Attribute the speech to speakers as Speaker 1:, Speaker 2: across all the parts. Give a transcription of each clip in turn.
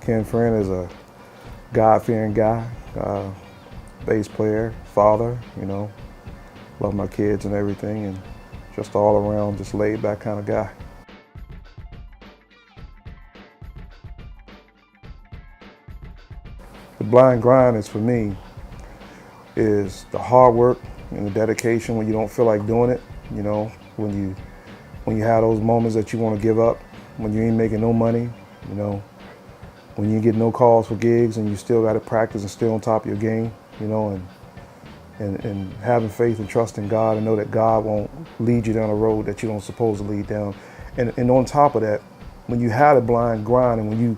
Speaker 1: Ken Friend is a God-fearing guy, bass player, father, love my kids and everything, and just all around, just laid back kind of guy. The blind grind is, for me, is the hard work and the dedication when you don't feel like doing it, when you have those moments that you want to give up, when you ain't making no money, when you get no calls for gigs and you still got to practice and stay on top of your game, and having faith and trust in God and know that God won't lead you down a road that you don't supposed to lead down. And on top of that, when you have a blind grind and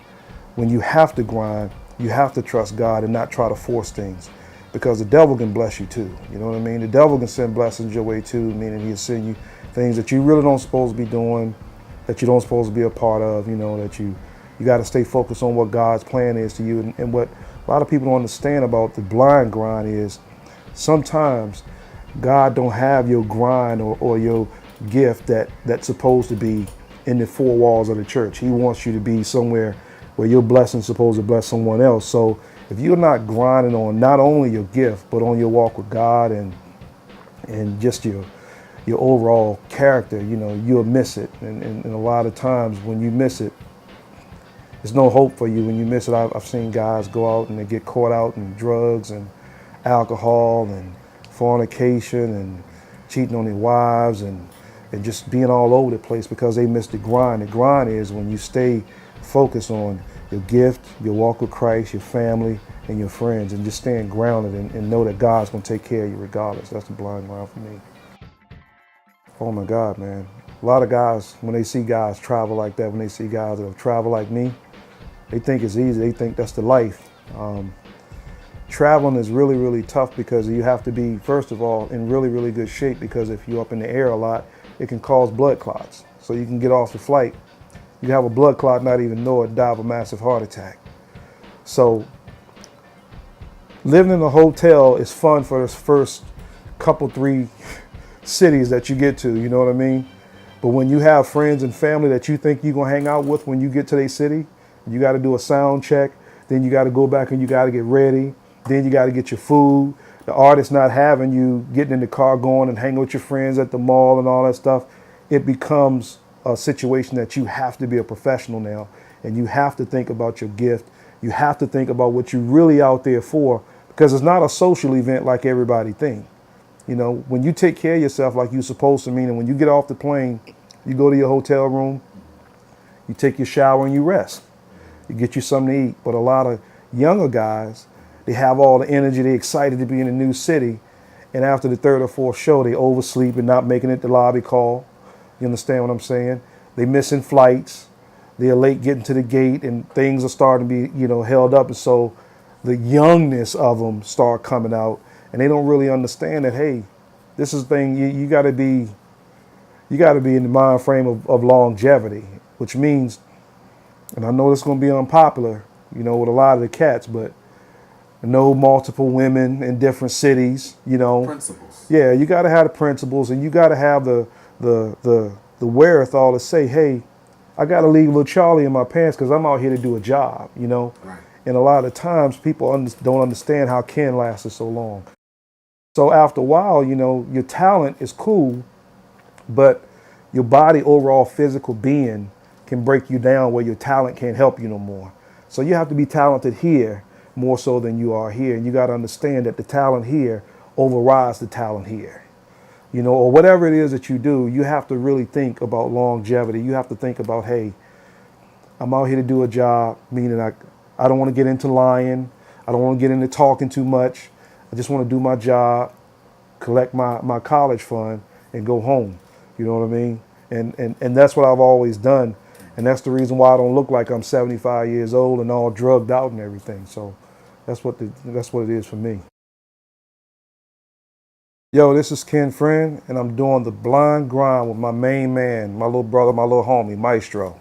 Speaker 1: when you have to grind, you have to trust God and not try to force things, because the devil can bless you too. You know what I mean? The devil can send blessings your way too, meaning he'll send you things that you really don't supposed to be doing, that you don't supposed to be a part of, that you got to stay focused on what God's plan is to you. And what a lot of people don't understand about the blind grind is sometimes God don't have your grind or your gift that's supposed to be in the four walls of the church. He wants you to be somewhere where your blessing's supposed to bless someone else. So if you're not grinding on not only your gift, but on your walk with God and just your overall character, you'll miss it. And a lot of times when you miss it, there's no hope for you when you miss it. I've seen guys go out and they get caught out in drugs and alcohol and fornication and cheating on their wives and just being all over the place because they missed the grind. The grind is when you stay focused on your gift, your walk with Christ, your family, and your friends, and just staying grounded and know that God's going to take care of you regardless. That's the blind grind for me. Oh my God, man. A lot of guys, when they see guys travel like that, when they see guys that travel like me, they think it's easy. They think that's the life. Traveling is really, really tough because you have to be, first of all, in really, really good shape, because if you're up in the air a lot, it can cause blood clots. So you can get off the flight, you have a blood clot, not even know it, die of a massive heart attack. So living in a hotel is fun for the first couple, 3 cities that you get to, you know what I mean? But when you have friends and family that you think you're gonna hang out with when you get to their city, you gotta do a sound check, then you gotta go back and you gotta get ready, then you gotta get your food. The artist not having you getting in the car going and hanging with your friends at the mall and all that stuff, it becomes a situation that you have to be a professional now, and you have to think about your gift. You have to think about what you're really out there for, because it's not a social event like everybody think. When you take care of yourself like you're supposed to, meaning when you get off the plane, you go to your hotel room, you take your shower and you rest. You get you something to eat. But a lot of younger guys, they have all the energy, they're excited to be in a new city, and after the 3rd or 4th show, they oversleep and not making it the lobby call. You understand what I'm saying? They missing flights, they're late getting to the gate, and things are starting to be, held up. And so the youngness of them start coming out, and they don't really understand that, hey, this is the thing, you gotta be in the mind frame of longevity, which means, and I know it's gonna be unpopular, with a lot of the cats, but know multiple women in different cities,
Speaker 2: Principles.
Speaker 1: Yeah, you gotta have the principles, and you gotta have the wherewithal to say, hey, I gotta leave little Charlie in my pants because I'm out here to do a job,
Speaker 2: Right.
Speaker 1: And a lot of times people don't understand how Ken lasted so long. So after a while, your talent is cool, but your body overall physical being can break you down where your talent can't help you no more. So you have to be talented here more so than you are here. And you got to understand that the talent here overrides the talent here. Or whatever it is that you do, you have to really think about longevity. You have to think about, hey, I'm out here to do a job, meaning I don't want to get into lying. I don't want to get into talking too much. I just want to do my job, collect my college fund, and go home. You know what I mean? And that's what I've always done. And that's the reason why I don't look like I'm 75 years old and all drugged out and everything. So that's what it is for me. Yo, this is Ken Friend, and I'm doing the blind grind with my main man, my little brother, my little homie, Maestro.